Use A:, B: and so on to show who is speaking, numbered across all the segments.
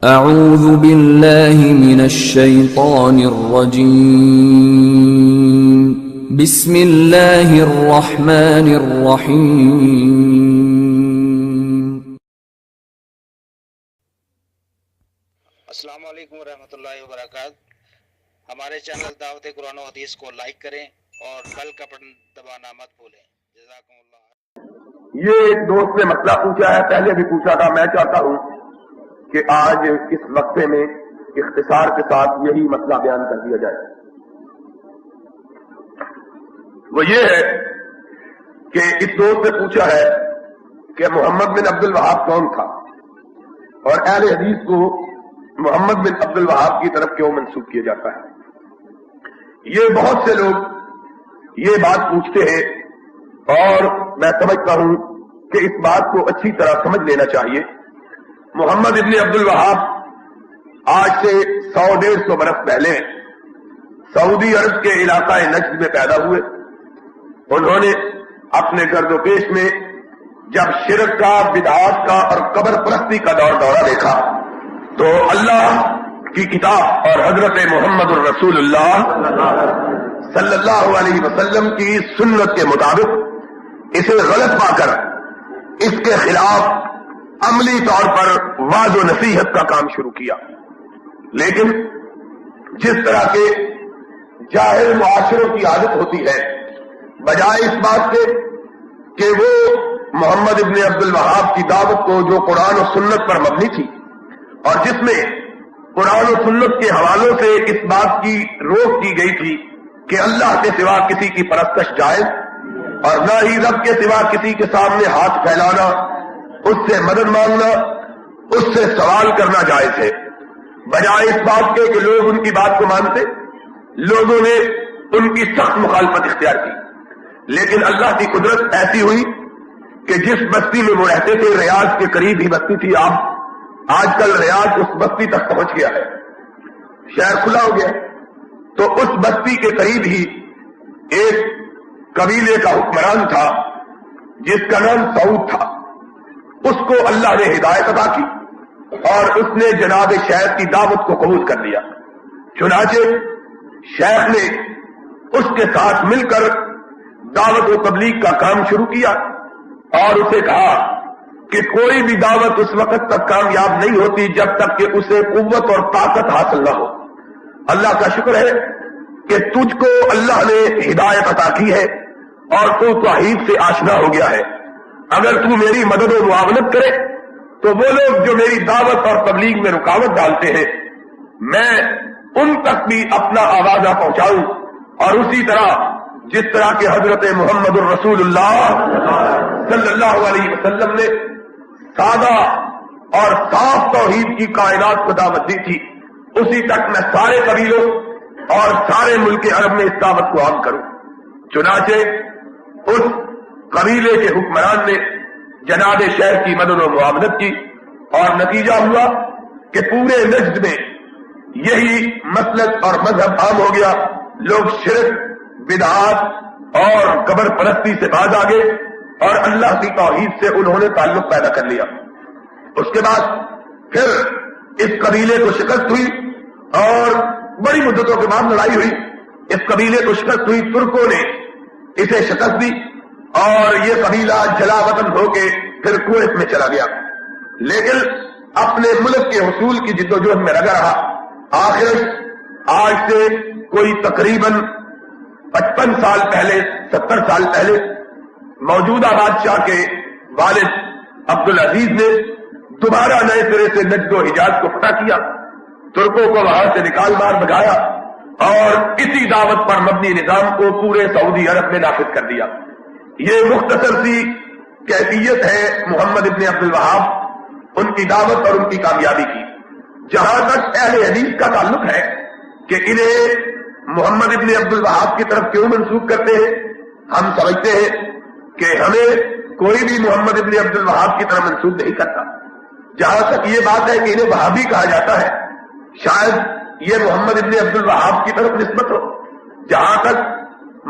A: اعوذ باللہ من الشیطان الرجیم بسم اللہ الرحمن الرحیم۔
B: السلام علیکم ورحمۃ اللہ وبرکاتہ۔ ہمارے چینل دعوت قرآن و حدیث کو لائک کریں اور بیل کا بٹن دبانا مت بھولیں۔ جزاکم اللہ۔
C: یہ ایک دوست نے مسئلہ پوچھا ہے، پہلے بھی پوچھا تھا۔ میں چاہتا ہوں کہ آج اس وقفے میں اختصار کے ساتھ یہی مسئلہ بیان کر دیا جائے۔ وہ یہ ہے کہ اس دوست نے پوچھا ہے کہ محمد بن عبد الوہاب کون تھا اور اہل حدیث کو محمد بن عبد الوہاب کی طرف کیوں منسوب کیا جاتا ہے۔ یہ بہت سے لوگ یہ بات پوچھتے ہیں اور میں سمجھتا ہوں کہ اس بات کو اچھی طرح سمجھ لینا چاہیے۔ محمد ابن عبد الوہاب آج سے 100-150 برس پہلے سعودی عرب کے علاقہ نجد میں پیدا ہوئے۔ انہوں نے اپنے گرد و پیش میں جب شرک کا، بدعات کا اور قبر پرستی کا دورہ دیکھا تو اللہ کی کتاب اور حضرت محمد الرسول اللہ صلی اللہ علیہ وسلم کی سنت کے مطابق اسے غلط پا کر اس کے خلاف عملی طور پر وعظ و نصیحت کا کام شروع کیا۔ لیکن جس طرح کے جاہل معاشروں کی عادت ہوتی ہے، بجائے اس بات کے کہ وہ محمد ابن عبد الوہاب کی دعوت کو، جو قرآن و سنت پر مبنی تھی اور جس میں قرآن و سنت کے حوالوں سے اس بات کی روک کی گئی تھی کہ اللہ کے سوا کسی کی پرستش جائز اور نہ ہی رب کے سوا کسی کے سامنے ہاتھ پھیلانا، اس سے مدد مانگنا، اس سے سوال کرنا جائز ہے، بجائے اس بات کے کہ لوگ ان کی بات کو مانتے، لوگوں نے ان کی سخت مخالفت اختیار کی۔ لیکن اللہ کی قدرت ایسی ہوئی کہ جس بستی میں وہ رہتے تھے، ریاض کے قریب ہی بستی تھی، آج کل ریاض اس بستی تک پہنچ گیا ہے، شہر کھلا ہو گیا۔ تو اس بستی کے قریب ہی ایک قبیلے کا حکمران تھا جس کا نام سعود تھا۔ اس کو اللہ نے ہدایت عطا کی اور اس نے جناب شیخ کی دعوت کو قبول کر لیا۔ چنانچہ شیخ نے اس کے ساتھ مل کر دعوت و تبلیغ کا کام شروع کیا اور اسے کہا کہ کوئی بھی دعوت اس وقت تک کامیاب نہیں ہوتی جب تک کہ اسے قوت اور طاقت حاصل نہ ہو۔ اللہ کا شکر ہے کہ تجھ کو اللہ نے ہدایت عطا کی ہے اور تو توحید سے آشنا ہو گیا ہے۔ اگر تو میری مدد و معاونت کرے تو وہ لوگ جو میری دعوت اور تبلیغ میں رکاوٹ ڈالتے ہیں، میں ان تک بھی اپنا آوازہ پہنچاؤں، اور اسی طرح جس طرح کہ حضرت محمد الرسول اللہ صلی اللہ علیہ وسلم نے سادہ اور صاف توحید کی کائنات کو دعوت دی تھی، اسی تک میں سارے قبیلوں اور سارے ملک عرب میں اس دعوت کو عام کروں۔ چنانچہ اس قبیلے کے حکمران نے جناب شیخ کی مدد و معاونت کی اور نتیجہ ہوا کہ پورے نجد میں یہی مسلک اور مذہب عام ہو گیا۔ لوگ شرک، بدعات اور قبر پرستی سے باز آ گئے اور اللہ کی توحید سے انہوں نے تعلق پیدا کر لیا۔ اس کے بعد پھر اس قبیلے کو شکست ہوئی اور بڑی مدتوں کے بعد لڑائی ہوئی۔ اس قبیلے کو شکست ہوئی، ترکوں نے اسے شکست دی اور یہ قبیلہ جلا وطن ہو کے پھر کویت میں چلا گیا، لیکن اپنے ملک کے حصول کی جدوجہد میں لگا رہا۔ آخر آج سے کوئی تقریباً 55 سال پہلے، 70 سال پہلے موجودہ بادشاہ کے والد عبدالعزیز نے دوبارہ نئے سرے سے نجد و حجاز کو فتح کیا، ترکوں کو وہاں سے نکال مار بھگایا اور اسی دعوت پر مبنی نظام کو پورے سعودی عرب میں نافذ کر دیا۔ یہ مختصر سی کیفیت ہے محمد ابن عبد الوہاب، ان کی دعوت اور ان کی کامیابی کی۔ جہاں تک اہل حدیث کا تعلق ہے کہ انہیں محمد ابن عبد الوہاب کی طرف کیوں منسوب کرتے ہیں، ہم سمجھتے ہیں کہ ہمیں کوئی بھی محمد ابن عبد الوہاب کی طرف منسوب نہیں کرتا۔ جہاں تک یہ بات ہے کہ انہیں وہابی کہا جاتا ہے، شاید یہ محمد ابن عبد الوہاب کی طرف نسبت ہو۔ جہاں تک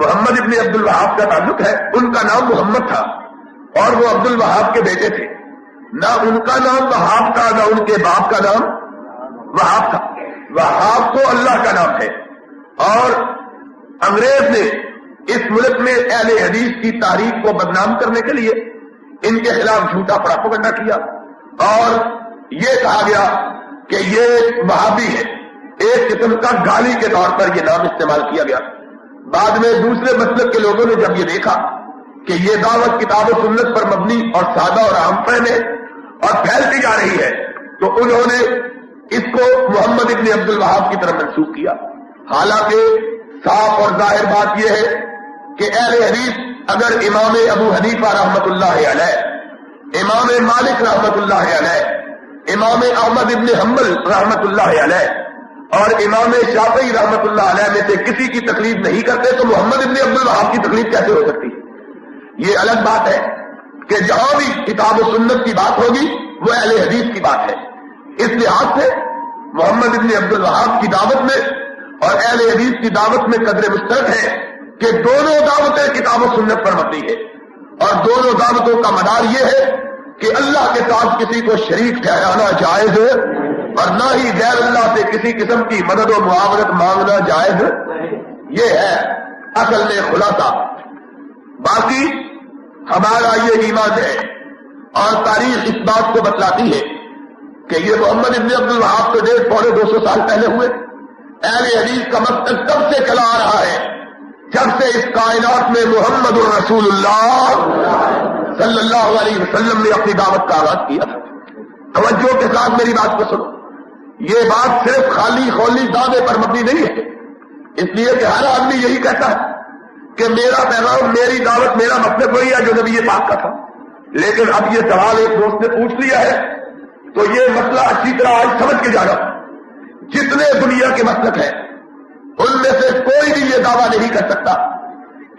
C: محمد ابن عبد الوہاب کا تعلق ہے، ان کا نام محمد تھا اور وہ عبد الوہاب کے بیٹے تھے، نہ ان کا نام وہاب تھا نہ ان کے باپ کا نام وہاب تھا. وہاب تو اللہ کا نام ہے. اور انگریز نے اس ملک میں اہل حدیث کی تاریخ کو بدنام کرنے کے لیے ان کے خلاف جھوٹا پراپیگنڈا کیا اور یہ کہا گیا کہ یہ وہابی ہے. ایک قسم کا گالی کے طور پر یہ نام استعمال کیا گیا. بعد میں دوسرے مسلک کے لوگوں نے جب یہ دیکھا کہ یہ دعوت کتاب و سنت پر مبنی اور سادہ اور عام فہم ہے اور پھیلتی جا رہی ہے, تو انہوں نے اس کو محمد ابن عبد الوہاب کی طرف منسوخ کیا. حالانکہ صاف اور ظاہر بات یہ ہے کہ اہل حدیث اگر امام ابو حنیفہ رحمت اللہ علیہ, امام مالک رحمت اللہ علیہ, امام احمد ابن حنبل رحمت اللہ علیہ اور امام شافعی رحمت اللہ علیہ میں سے کسی کی تقلید نہیں کرتے تو محمد ابن عبد الوہاب کی تقلید کیسے ہو سکتی ہے؟ یہ الگ بات ہے کہ جہاں بھی کتاب و سنت کی بات ہوگی وہ اہل حدیث کی بات ہے. اس لحاظ سے محمد ابن عبد الوہاب کی دعوت میں اور اہل حدیث کی دعوت میں قدر مشترک ہے کہ دونوں دعوتیں کتاب و سنت پر مبنی ہے اور دونوں دعوتوں کا مدار یہ ہے کہ اللہ کے ساتھ کسی کو شریک ٹھہرانا جائز ہے اور نہ ہی غیر اللہ سے کسی قسم کی مدد و معاونت مانگنا جائز. یہ ہے اصل میں خلاصہ. باقی ہمارا یہ ایمان ہے اور تاریخ اس بات کو بتلاتی ہے کہ یہ محمد ابن عبد الوہاب تو 150-200 سال پہلے ہوئے. اہل حدیث کا مقصد کب سے چلا آ رہا ہے؟ جب سے اس کائنات میں محمد الرسول اللہ صلی اللہ علیہ وسلم نے اپنی دعوت کا آغاز کیا. توجہ کے ساتھ میری بات کو سنو. یہ بات صرف خالی خولی دعوے پر مبنی نہیں ہے, اس لیے کہ ہر آدمی یہی کہتا ہے کہ میرا پیغام, میری دعوت, میرا مطلب وہی ہے جو نبی پاک کا تھا. لیکن اب یہ سوال ایک دوست نے پوچھ لیا ہے تو یہ مسئلہ اچھی طرح آج سمجھ کے جانا. جتنے دنیا کے مسلک ہیں ان میں سے کوئی بھی یہ دعویٰ نہیں کر سکتا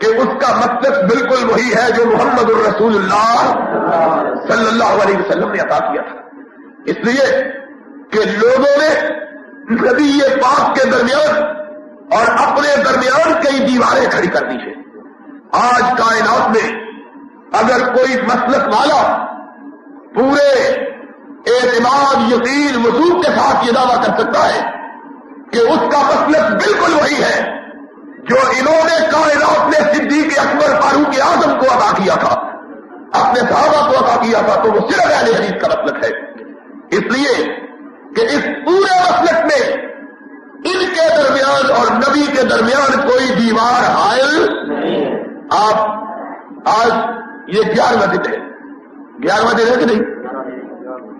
C: کہ اس کا مطلب بالکل وہی ہے جو محمد الرسول اللہ صلی اللہ علیہ وسلم نے عطا کیا تھا. اس لیے کہ لوگوں نے نبی پاک کے درمیان اور اپنے درمیان کئی دیواریں کھڑی کر دی ہیں. آج کائنات میں اگر کوئی مسلک والا پورے اعتماد, یقین, وضوح کے ساتھ یہ دعویٰ کر سکتا ہے کہ اس کا مسلک بالکل وہی ہے جو انہوں نے کائنات میں صدیق اکبر فاروق اعظم کو عطا کیا تھا, اپنے صحابہ کو عطا کیا تھا, تو وہ صرف اہل حدیث کا مسلک ہے. اس لیے کہ اس پورے مسلک میں ان کے درمیان اور نبی کے درمیان کوئی دیوار حائل نہیں. آپ آج یہ 11واں دن ہے, 11واں دن ہے کہ نہیں؟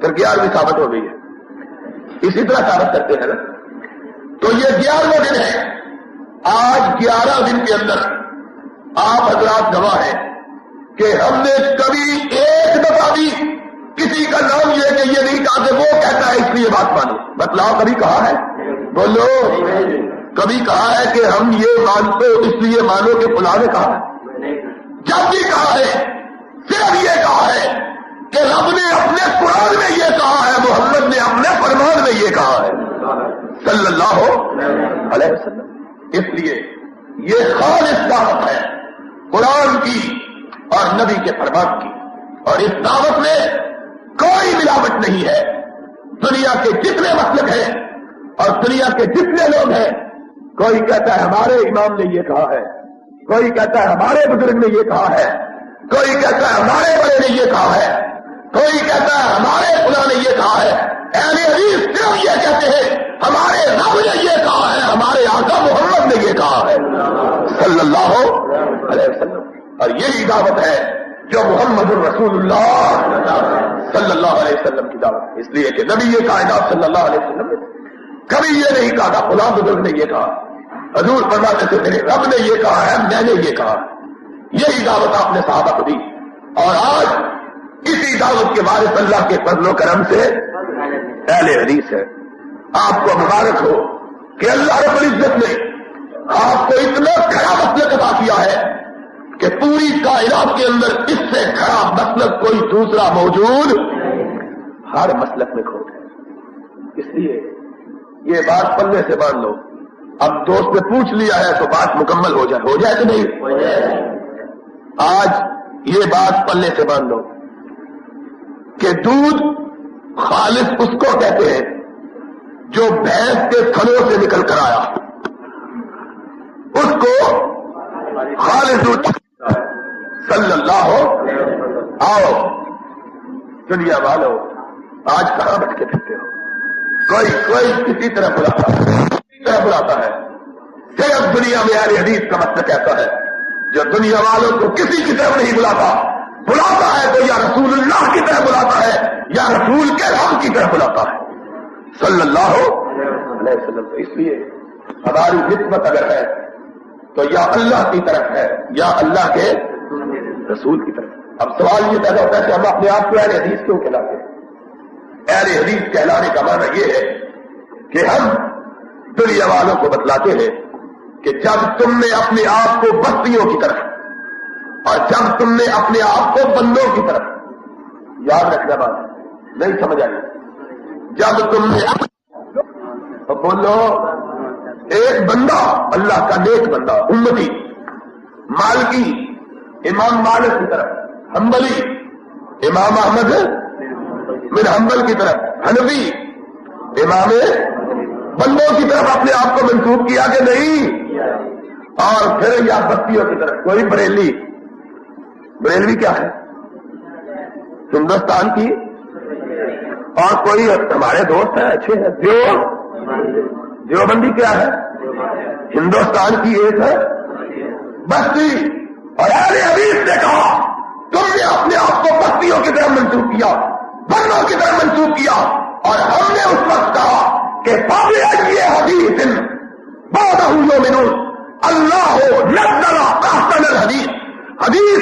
C: پھر 11ویں ثابت ہو گئی ہے. اسی طرح ثابت کرتے ہیں نا. تو یہ 11واں دن ہے. آج 11 دن کے اندر آپ حضرات گواہ ہیں کہ ہم نے کبھی ایک دفعہ بھی کسی کا نام یہ کہ یہ نہیں کہا کہ وہ کہتا ہے اس لیے بات مانو. بتلاؤ کبھی کہا ہے؟ بولو. کبھی کہا ہے کہ ہم یہ مانتے اس لیے مانو کہ فلاں نے کہا ہے؟ جب بھی کہا ہے صرف یہ کہا ہے کہ رب نے اپنے قرآن میں یہ کہا ہے, محمد نے اپنے فرمان میں یہ کہا ہے صلی اللہ علیہ وسلم. اس لیے یہ خالص دعوت ہے قرآن کی اور نبی کے فرمان کی, اور اس دعوت میں کوئی ملاوٹ نہیں ہے. دنیا کے جتنے مسلک ہیں اور دنیا کے جتنے لوگ ہیں, کوئی کہتا ہے ہمارے امام نے یہ کہا ہے, کوئی کہتا ہے ہمارے بزرگ نے یہ کہا ہے, کوئی کہتا ہے ہمارے بڑے نے یہ کہا ہے, کوئی کہتا ہے ہمارے فلاں نے یہ کہا ہے. اہل حدیث صرف یہ کہتے ہیں ہمارے رب نے یہ کہا ہے, ہمارے آقا محمد نے یہ کہا ہے صلی اللہ علیہ وسلم. اور یہی دعوت ہے جو محمد الرسول اللہ صلی اللہ علیہ وسلم کی دعوت ہے. اس لیے کہ نبی یہ کائنات صلی اللہ علیہ وسلم نے کبھی یہ نہیں کہا تھا فلاں بزرگ نے یہ کہا, حضور فرماتے تھے میرے رب نے یہ کہا ہے, میں نے یہ کہا. یہی دعوت آپ نے صحابہ کو دی, اور آج اسی دعوت کے وارث اللہ کے فضل و کرم سے اہل حدیث ہے. آپ کو مبارک ہو کہ اللہ رب العزت نے آپ کو اتنا کھڑا مسلک عطا کیا ہے کہ پوری کائنات کے اندر اس سے کھڑا مسلک کوئی دوسرا موجود ہر مسلک میں کھوٹ ہے. اس لیے یہ بات پلے سے باندھ لو. اب دوست نے پوچھ لیا ہے تو بات مکمل ہو جائے کہ نہیں؟ آج یہ بات پلے سے باندھ لو کہ دودھ خالص اس کو کہتے ہیں جو بھینس کے تھنوں سے نکل کر آیا اس کو خالص صلی اللہ آؤ دنیا والو آج کہاں بیٹھ کے پھرتے ہو؟ کوئی کسی طرح بلاتا ہے صرف دنیا میں اہل حدیث کا مطلب کہتا ہے جو دنیا والوں کو کسی کی طرف نہیں بلاتا ہے تو یا رسول اللہ کی طرف بلاتا ہے یا رسول کے رام کی طرف بلاتا ہے صلی اللہ علیہ وسلم. تو اس لیے ہماری نسبت اگر ہے تو یا اللہ کی طرف ہے یا اللہ کے رسول کی طرف. اب سوال یہ پیدا ہوتا ہے کہ ہم اپنے آپ کو اہل حدیث کیوں کہلاتے ہیں؟ اہل حدیث کہلانے کا معنی یہ ہے کہ ہم دنیا والوں کو بتلاتے ہیں کہ جب تم نے اپنے آپ کو بستیوں کی طرف اور جب تم نے اپنے آپ کو بندوں کی طرف, یاد رکھنا بات نہیں سمجھ آئی, جب تم نے بولو ایک بندہ اللہ کا نیک بندہ امتی مالکی امام مالک کی طرف, حنبلی امام احمد بن حنبل کی طرف, حنفی امام بندوں کی طرف اپنے آپ کو منسوب کیا کہ نہیں, اور پھر یا بستیوں کی طرف. کوئی بریلوی کیا ہے ہندوستان کی, اور کوئی ہمارے دوست ہیں اچھے ہیں دیوبندی کیا ہے ہندوستان کی ایک ہے بستی. اور اہل حدیث نے کہا تم نے اپنے آپ کو بستیوں کی طرف منسوب کیا, بندوں کی طرف منسوب کیا, اور ہم نے اس وقت کہا کہ یہ حدیث بہت یؤمنون اللہ نزل احسن الحدیث. حدیث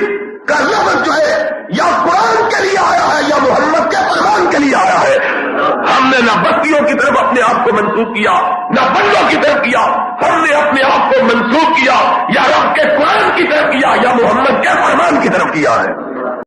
C: کا لفظ جو ہے یا قرآن کے لیے آیا ہے یا محمد کے فرمان کے لیے آیا ہے. ہم نے نہ بستیوں کی طرف اپنے آپ کو منسوب کیا نہ بندوں کی طرف کیا, ہم نے اپنے آپ کو منسوب کیا یا رب کے قرآن کی طرف کیا یا محمد کے فرمان کی طرف کیا ہے.